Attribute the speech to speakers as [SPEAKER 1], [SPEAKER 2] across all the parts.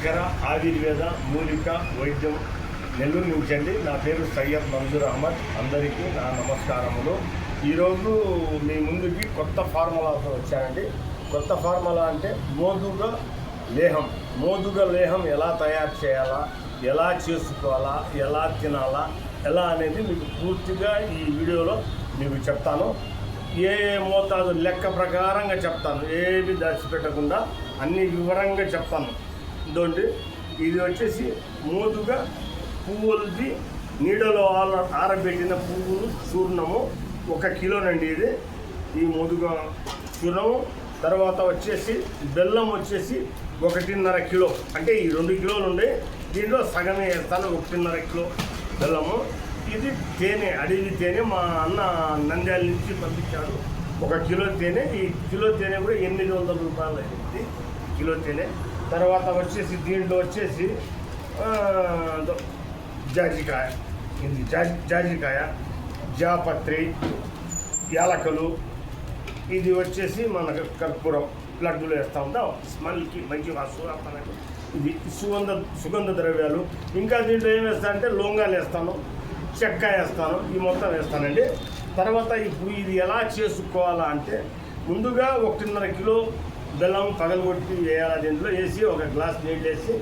[SPEAKER 1] శంకర ఆయుర్వేద మూలిక వైద్యం నెల్లూరు నుంచి అండి. నా పేరు సయ్యద్ మంజూర్ అహ్మద్. అందరికీ నా నమస్కారములు. ఈరోజు మీ ముందుకి కొత్త ఫార్ములాతో వచ్చానండి. కొత్త ఫార్ములా అంటే మోదుగ లేహం ఎలా తయారు చేయాలా, ఎలా చేసుకోవాలా, ఎలా తినాలా, ఎలా అనేది మీకు పూర్తిగా ఈ వీడియోలో మీకు చెప్తాను. ఏ మోతాదు లెక్క ప్రకారంగా చెప్తాను, ఏది దాచిపెట్టకుండా అన్ని వివరంగా చెప్తాను. ఇదోండి, ఇది వచ్చేసి మోదుగ పువ్వులది నీడలో ఆరబెట్టిన పువ్వులు చూర్ణము 1 కిలోనండి. ఇది ఈ మోదుగ చూర్ణము. తర్వాత వచ్చేసి బెల్లం వచ్చేసి 1.5 కిలో, అంటే ఈ 2 కిలోలు ఉండే దీంట్లో సగమే వేస్తాను, 1.5 కిలో బెల్లము. ఇది తేనె, అడవి తేనె మా అన్న నంద్యాల నుంచి పంపించాడు. 1 కిలో తేనె. ఈ కిలో తేనె కూడా 800 రూపాయలు అయింది కిలో తేనె. తర్వాత వచ్చేసి దీంట్లో వచ్చేసి జాజికాయ, ఇది జాజికాయ, జాపత్రి, యాలకలు. ఇది వచ్చేసి మనకు కర్పూరం, లడ్డూలు వేస్తూ ఉంటాం స్మెల్కి మంచి వాసన. ఇది సుగంధ ద్రవ్యాలు. ఇంకా దీంట్లో ఏం వేస్తానంటే లవంగాలు వేస్తాను, చెక్క వేస్తాను, ఈ మొత్తం వేస్తానండి. తర్వాత ఇప్పుడు ఇది ఎలా చేసుకోవాలా అంటే, ముందుగా 1.5 కిలో బెల్లం పగలగొట్టి వేయాలి. దీంట్లో వేసి 1 గ్లాస్ నీళ్ళు వేసి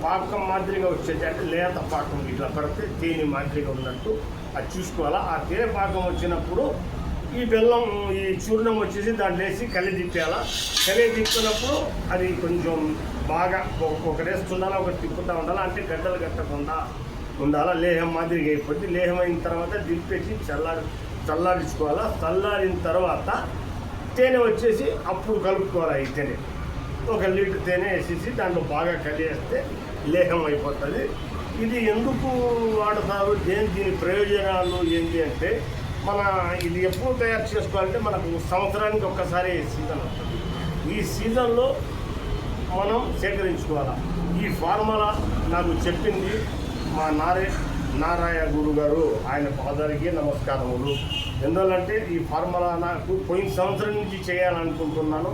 [SPEAKER 1] పాకం మాదిరిగా వచ్చేది, అంటే లేత పాకం ఇట్లా పడితే తేనె మాదిరిగా ఉన్నట్టు అది చూసుకోవాలా. ఆ తేనె పాకం వచ్చినప్పుడు ఈ బెల్లం, ఈ చూర్ణం వచ్చేసి దాంట్లో వేసి కలిదిప్పేయాలా. కలిదిప్పినప్పుడు అది కొంచెం బాగా ఒకటి వేస్తుండాలా, ఒకటి తిప్పుతూ ఉండాలి, అంటే గడ్డలు కట్టకుండా ఉండాలా. లేహం మాదిరిగా అయిపోద్ది. లేహం అయిన తర్వాత దింపేసి చల్లారించుకోవాలా. చల్లారిన తర్వాత తేనె వచ్చేసి అప్పుడు కలుపుకోవాలి. ఈ తేనె 1 లీటర్ తేనె వేసేసి దాంట్లో బాగా కలిపేస్తే లేహం అయిపోతుంది. ఇది ఎందుకు వాడతారు, దీని ప్రయోజనాలు ఏంటి అంటే, ఇది ఎప్పుడు తయారు చేసుకోవాలంటే మనకు సంవత్సరానికి ఒక్కసారి సీజన్ వస్తుంది. ఈ సీజన్లో మనం సేకరించుకోవాలి. ఈ ఫార్ములా నాకు చెప్పింది మా నారాయ గురు గారు, ఆయన పాదానికి నమస్కారములు. ఎందువల్లంటే ఈ ఫార్ములా నాకు పోయిన సంవత్సరం నుంచి చేయాలనుకుంటున్నాను.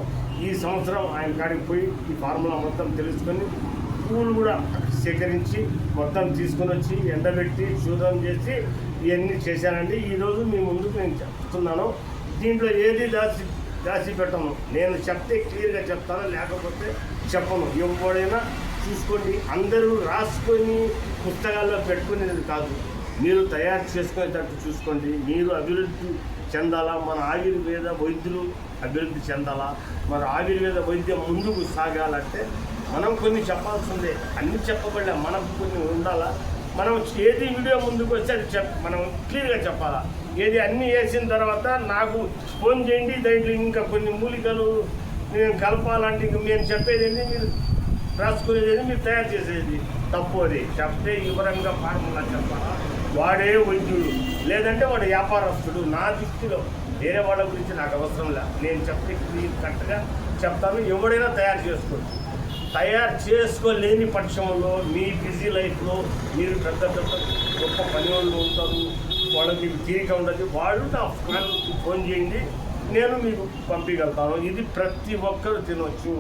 [SPEAKER 1] ఈ సంవత్సరం ఆయన కాడికి పోయి ఈ ఫార్ములా మొత్తం తెలుసుకొని పూలు కూడా సేకరించి మొత్తం తీసుకొని వచ్చి ఎండబెట్టి శుద్ధం చేసి ఇవన్నీ చేశానండి. ఈరోజు మీ ముందుకు నేను చెప్తున్నాను. దీంట్లో ఏది దాచి పెట్టను. నేను చెప్తే క్లియర్గా చెప్తాను, లేకపోతే చెప్పను. ఎవరైనా చూసుకోండి, అందరూ రాసుకొని పుస్తకాల్లో పెట్టుకునేది కాదు, మీరు తయారు చేసుకునేటట్టు చూసుకోండి. మీరు అభివృద్ధి చెందాలా, మన ఆయుర్వేద వైద్యులు అభివృద్ధి చెందాలా, మన ఆయుర్వేద వైద్యం ముందుకు సాగాలంటే మనం కొన్ని చెప్పాల్సిందే. అన్ని చెప్పబడలే, మనకు కొన్ని ఉండాలా. మనం ఏది వీడియో ముందుకు వస్తే అది మనం క్లియర్గా చెప్పాలా. ఏది అన్నీ వేసిన తర్వాత నాకు ఫోన్ చేయండి, దాంట్లో ఇంకా కొన్ని మూలికలు నేను కలపాలంటే ఇంక మేము చెప్పేది ఏంటి, మీరు రాసుకునేది, మీరు తయారు చేసేది తప్పు. అది చెప్తే వివరంగా ఫార్ములా చెప్పాలా. వాడే వైద్యుడు, లేదంటే వాడు వ్యాపారస్తుడు. నా దృష్టిలో వేరే వాళ్ళ గురించి నాకు అవసరం లేదు. నేను చెప్తే కరెక్ట్గా చెప్తాను. ఎవడైనా తయారు చేసుకోవచ్చు. తయారు చేసుకోలేని పక్షంలో మీ బిజీ లైఫ్లో మీరు పెద్ద గొప్ప పని వాళ్ళు ఉంటారు, వాళ్ళకి తీరిక ఉండదు, వాళ్ళు నా ఫోన్ చేయండి, నేను మీకు పంపించగలుగుతాను. ఇది ప్రతి ఒక్కరు తినవచ్చు.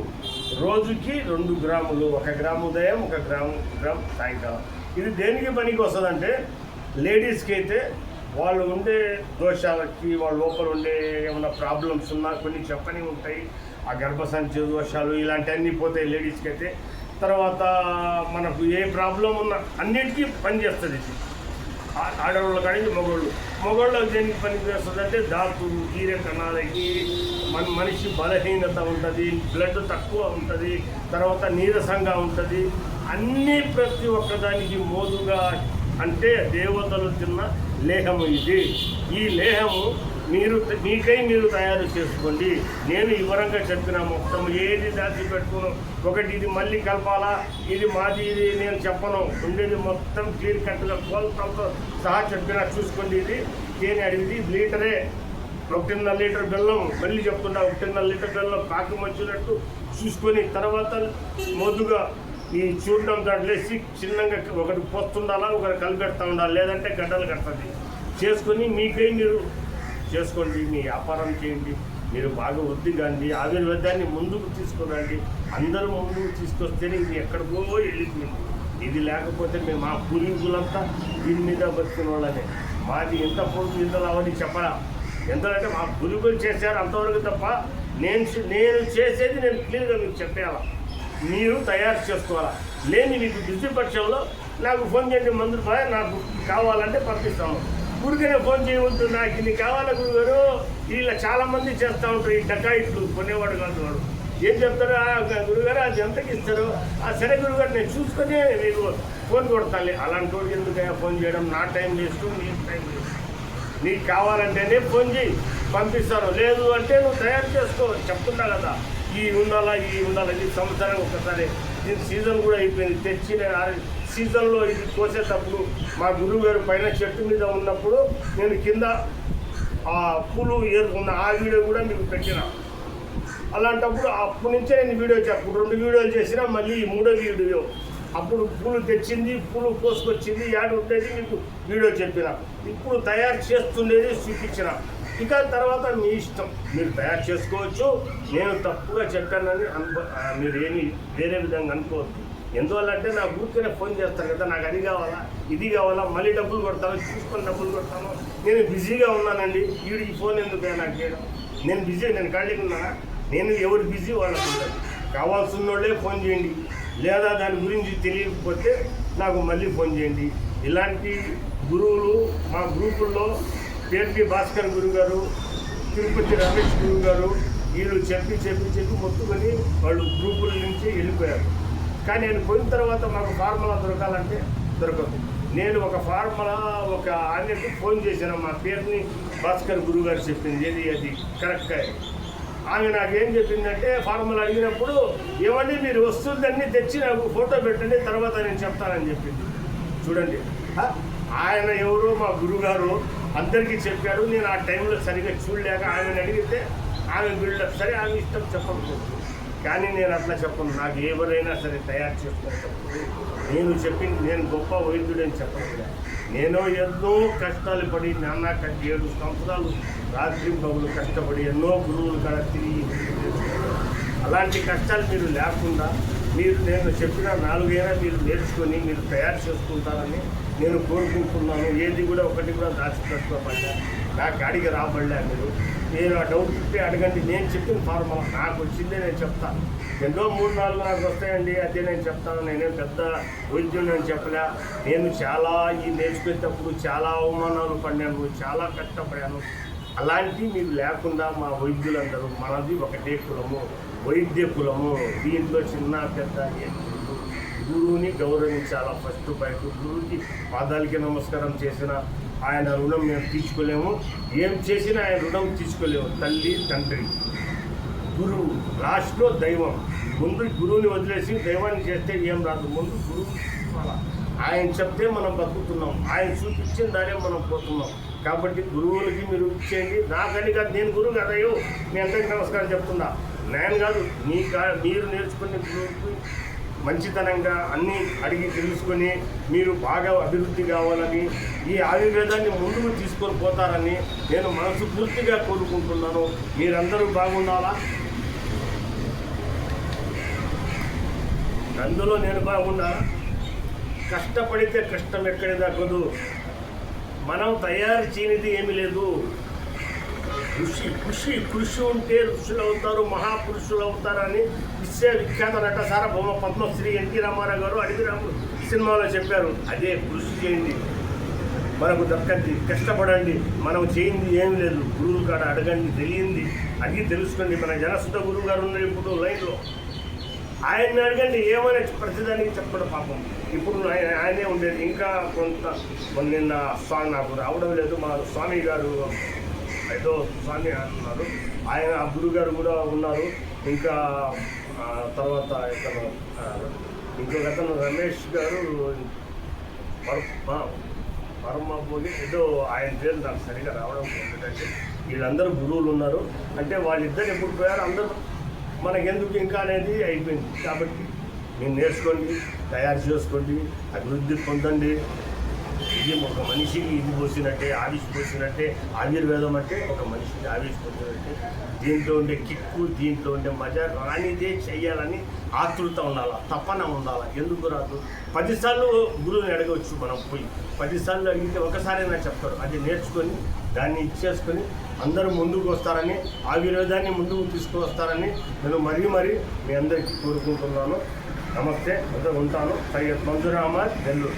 [SPEAKER 1] రోజుకి 2 గ్రాములు, 1 గ్రాము ఉదయం, 1 గ్రామ్ సాయంకాలం. ఇది దేనికి పనికి వస్తుందంటే, లేడీస్కి అయితే వాళ్ళు ఉండే దోషాలకి, వాళ్ళ లోపల ఉండే ఏమైనా ప్రాబ్లమ్స్ ఉన్నా కొన్ని చెప్పని ఉంటాయి. ఆ గర్భసంచి దోషాలు ఇలాంటివన్నీ పోతాయి లేడీస్కి అయితే. తర్వాత మనకు ఏ ప్రాబ్లం ఉన్నా అన్నిటికీ పనిచేస్తుంది ఇది. ఆడవాళ్ళు కానీ మగవాళ్ళు దేనికి పనికి చేస్తుంది అంటే, దాపు ఈర కణాలకి, మనిషి బలహీనత ఉంటుంది, బ్లడ్ తక్కువ ఉంటుంది, తర్వాత నీరసంగా ఉంటుంది. అన్నీ ప్రతి ఒక్కదానికి మోదుగా అంటే దేవతలు తిన్న లేహము ఇది. ఈ లేహము మీరు తయారు చేసుకోండి. నేను వివరంగా చెప్పిన మొత్తం ఏది దాచి పెట్టుకున్నాను. ఒకటి ఇది మళ్ళీ కలపాలా, ఇది మాది, ఇది నేను చెప్పను. ఉండేది మొత్తం క్లియర్ కట్గా కోల్తలతో సహా చెప్పినా చూసుకోండి. ఇది తేనె అడిగింది లీటరే. 1.5 లీటర్ బెల్లం, మళ్ళీ చెప్తున్నా, 1.5 లీటర్ బెల్లం పాకం వచ్చినట్టు చూసుకొని, తర్వాత మోదుగా ఈ చూడడం దాంట్లో వేసి చిన్నగా ఒకటి పోస్తుండాలా, ఒకటి కలిపెడతా ఉండాలి, లేదంటే గడ్డలు కడుతుంది. చేసుకొని మీరు చేసుకోండి, మీ వ్యాపారం చేయండి. మీరు బాగా వృద్ధి కాండి, ఆయుర్వేదాన్ని ముందుకు తీసుకురండి. అందరూ ముందుకు తీసుకొస్తేనే ఇది ఎక్కడికో వెళ్ళిపోయింది. ఇది లేకపోతే మేము మా పూర్వీకులంతా దీని మీద బతికిన వాళ్ళనే. మాది ఎంత పొడుగు ఇంతలో అవన్నీ చెప్పరా, ఎంతంటే మా పూర్వీకులు చేశారు అంతవరకు తప్ప నేను చేసేది నేను క్లియర్గా మీకు చెప్పేయాలా, మీరు తయారు చేసుకోవాలా. లేని మీకు బిజీ పక్షంలో నాకు ఫోన్ చేయండి, మందులు బాగా నాకు కావాలంటే పంపిస్తాము. ఊరికనే ఫోన్ చేయవద్దు, నాకు ఇది కావాలా గురుగారు. ఇలా చాలామంది చేస్తూ ఉంటారు ఈ డకాయిట్లు, కొనేవాడు కాదు వాడు. ఏం చెప్తారు, గురుగారు అది ఎంతకి ఇస్తారు, సరే గురుగారు నేను చూసుకొని మీకు ఫోన్ కొడతాను. అలాంటి వాడికి ఎందుకయ్యా ఫోన్ చేయడం, నా టైం వేస్ట్, నీ టైం వేస్ట్. నీకు కావాలంటేనే ఫోన్ చేయి, పంపిస్తాను. లేదు అంటే నువ్వు తయారు చేసుకో, చెప్తున్నా కదా ఈ ఉండాలా ఇది సంవత్సరానికి ఒకసారి. దీని సీజన్ కూడా అయిపోయింది. తెచ్చి సీజన్లో ఇది కోసేటప్పుడు మా గురువు గారు పైన చెట్టు మీద ఉన్నప్పుడు నేను కింద ఆ పూలు ఏరుకున్న ఆ వీడియో కూడా మీకు పెట్టిన. అలాంటప్పుడు అప్పటి నుంచే నేను వీడియో చెప్పు 2 వీడియోలు చేసినా, మళ్ళీ 3వ వీడియో అప్పుడు పూలు తెచ్చింది, పూలు కోసుకొచ్చింది, యాడ్ ఉండేది మీకు వీడియో చెప్పిన. ఇప్పుడు తయారు చేస్తుండేది చూపించిన. ఇక తర్వాత మీ ఇష్టం, మీరు తయారు చేసుకోవచ్చు. నేను తప్పుగా చెప్పానని మీరు ఏమి వేరే విధంగా అనుకోవద్దు. ఎందువల్లంటే నా ఊరికనే ఫోన్ చేస్తాను కదా, నాకు అది కావాలా ఇది కావాలా, మళ్ళీ డబ్బులు కొడతాను, చూసుకొని డబ్బులు కొడతాను. నేను బిజీగా ఉన్నానండి, వీడికి ఫోన్ ఎందుకు నాకు చేయడం, నేను బిజీ, నేను ఖాళీగా ఉన్నానా. నేను ఎవరు బిజీ వాళ్ళకు ఉంటుంది. కావాల్సిన వాళ్ళే ఫోన్ చేయండి, లేదా దాని గురించి తెలియకపోతే నాకు మళ్ళీ ఫోన్ చేయండి. ఇలాంటి గురువులు మా గ్రూపుల్లో పేర్పి భాస్కర్ గురువు గారు, తిరుపతి రమేష్ గురువు గారు, వీళ్ళు చెప్పి మొత్తుకొని వాళ్ళు గ్రూపుల నుంచి వెళ్ళిపోయారు. కానీ నేను పోయిన తర్వాత మాకు ఫార్ములా దొరకాలంటే దొరకదు. నేను ఒక ఫార్ములా ఒక ఆయనకు ఫోన్ చేశాను, మా పేరుని భాస్కర్ గురువు గారు చెప్పింది అది కరెక్ట్గా. ఆమె నాకేం చెప్పిందంటే, ఫార్ములా అడిగినప్పుడు ఏమండి మీరు వస్తువులన్నీ తెచ్చి నాకు ఫోటో పెట్టండి, తర్వాత నేను చెప్తానని చెప్పింది. చూడండి, ఆయన ఎవరో మా గురువుగారు అందరికీ చెప్పారు. నేను ఆ టైంలో సరిగ్గా చూడలేక ఆమెను అడిగితే ఆమె బిల్డప్, సరే ఆమె ఇష్టం చెప్పకపోవచ్చు. కానీ నేను అట్లా చెప్పను. నాకు ఎవరైనా సరే తయారు చేసుకునేటప్పుడు నేను చెప్పింది, నేను గొప్ప వైద్యుడని చెప్పను. నేను ఎన్నో కష్టాలు పడి, నాన్న 7 సంవత్సరాలు రాత్రి పగులు కష్టపడి ఎన్నో గురువులు కూడా తిరిగి, అలాంటి కష్టాలు మీరు లేకుండా నేను చెప్పిన 4 అయినా మీరు నేర్చుకొని మీరు తయారు చేసుకుంటారని నేను కోరుకుంటున్నాను. ఏది కూడా ఒకటి కూడా దాచిపెట్టుకోబడ్డా, నా కాడికి రాబడ్డా. మీరు ఆ డౌట్ చెప్పి అడగండి. నేను చెప్పిన ఫార్ములా నాకు వచ్చిందే నేను చెప్తాను. ఎన్నో 3-4 నాకు వస్తాయండి, అదే నేను చెప్తాను. నేనేం పెద్ద వైద్యుని అని చెప్పలే. నేను చాలా ఈ నేర్చుకునేటప్పుడు చాలా అవమానాలు పడ్డాను, చాలా కష్టపడాను. అలాంటివి మీరు లేకుండా మా వైద్యులందరూ, మనది ఒకటే కులము, వైద్య కులము. దీంట్లో చిన్న పెద్ద గురువుని గౌరవించాలా. ఫస్ట్ బయట గురువుకి పాదాలకి నమస్కారం చేసిన ఆయన రుణం మేము తీర్చుకోలేము. ఏం చేసినా ఆయన రుణం తీర్చుకోలేము. తల్లి తండ్రి గురువు, లాస్ట్లో దైవం. ముందు గురువుని వదిలేసి దైవాన్ని చేస్తే ఏం రాదు. ముందు గురువు ఆయన చెప్తే మనం బతుకుతున్నాం, ఆయన చూపించిన దానే మనం పోతున్నాం. కాబట్టి గురువులకి మీరు ఇచ్చేయండి. నాకని కాదు, నేను గురువు కదయ్యో మీ అందరికీ నమస్కారం చెప్తున్నా. నేను కాదు, మీరు నేర్చుకునే గురువుకి మంచితనంగా అన్నీ అడిగి తెలుసుకొని మీరు బాగా అభివృద్ధి కావాలని, ఈ ఆయుర్వేదాన్ని ముందుకు తీసుకొని పోతారని నేను మనస్ఫూర్తిగా కోరుకుంటున్నాను. మీరందరూ బాగుండాలా, అందులో నేను బాగుండాలా. కష్టపడితే కష్టం ఎక్కడి దక్కదు. మనం తయారు చేయనిది ఏమీ లేదు. కృషి ఉంటే ఋషులు అవుతారు, మహాపురుషులు అవుతారని విశ్వవిఖ్యాత నట సార్వభౌమ పద్మశ్రీ ఎన్టీ రామారావు గారు అడిగి రాముడు సినిమాలో చెప్పారు. అదే కృషి చేయండి, మనకు దక్కండి, కష్టపడండి. మనం చేయింది ఏమి లేదు. గురువులు కాడ అడగండి, తెలియంది అడిగి తెలుసుకోండి. మన జనసుధ గురువు గారు ఉన్నారు ఇప్పుడు లైన్లో, ఆయన్ని అడగండి. ఏమైనా ప్రతిదానికి చెప్పడం పాపం. ఇప్పుడు ఆయనే ఉండేది. ఇంకా నిన్న స్వామి నాకు రావడం లేదు. మా స్వామి గారు ఏదో స్వామి అన్నారు, ఆయన ఆ గురుగారు కూడా ఉన్నారు. ఇంకా తర్వాత ఇతను ఇంకొక అతను రమేష్ గారు పరమభోగి ఏదో ఆయన పేరు నాకు సరిగా రావడం లేదంటే. వీళ్ళందరూ గురువులు ఉన్నారు. అంటే వాళ్ళిద్దరు ఎప్పుడు పోయారు, అందరూ మనకెందుకు ఇంకా అనేది అయిపోయింది. కాబట్టి మీరు నేర్చుకోండి, తయారు చేసుకోండి, అభివృద్ధి పొందండి. ఇది ఒక మనిషికి ఇది పోసినట్టే, ఆవిష్ పోసినట్టే. ఆయుర్వేదం అంటే ఒక మనిషికి ఆవిష్ పోసినట్టే. దీంట్లో ఉండే కిక్కు, దీంట్లో ఉండే మజా రానిదే చెయ్యాలని ఆతృత ఉండాలి, తపన ఉండాలి. ఎందుకు రాదు? 10 సార్లు గురువుని అడగవచ్చు మనం పోయి. 10 సార్లు అడిగితే ఒకసారైనా చెప్తారు. అది నేర్చుకొని దాన్ని ఇచ్చేసుకొని అందరూ ముందుకు వస్తారని, ఆయుర్వేదాన్ని ముందుకు తీసుకువస్తారని నేను మరీ మీ అందరికీ కోరుకుంటున్నాను. నమస్తే, ఉంటాను. సయ్యద్ మంజూర్ అహ్మద్, నెల్లూరు.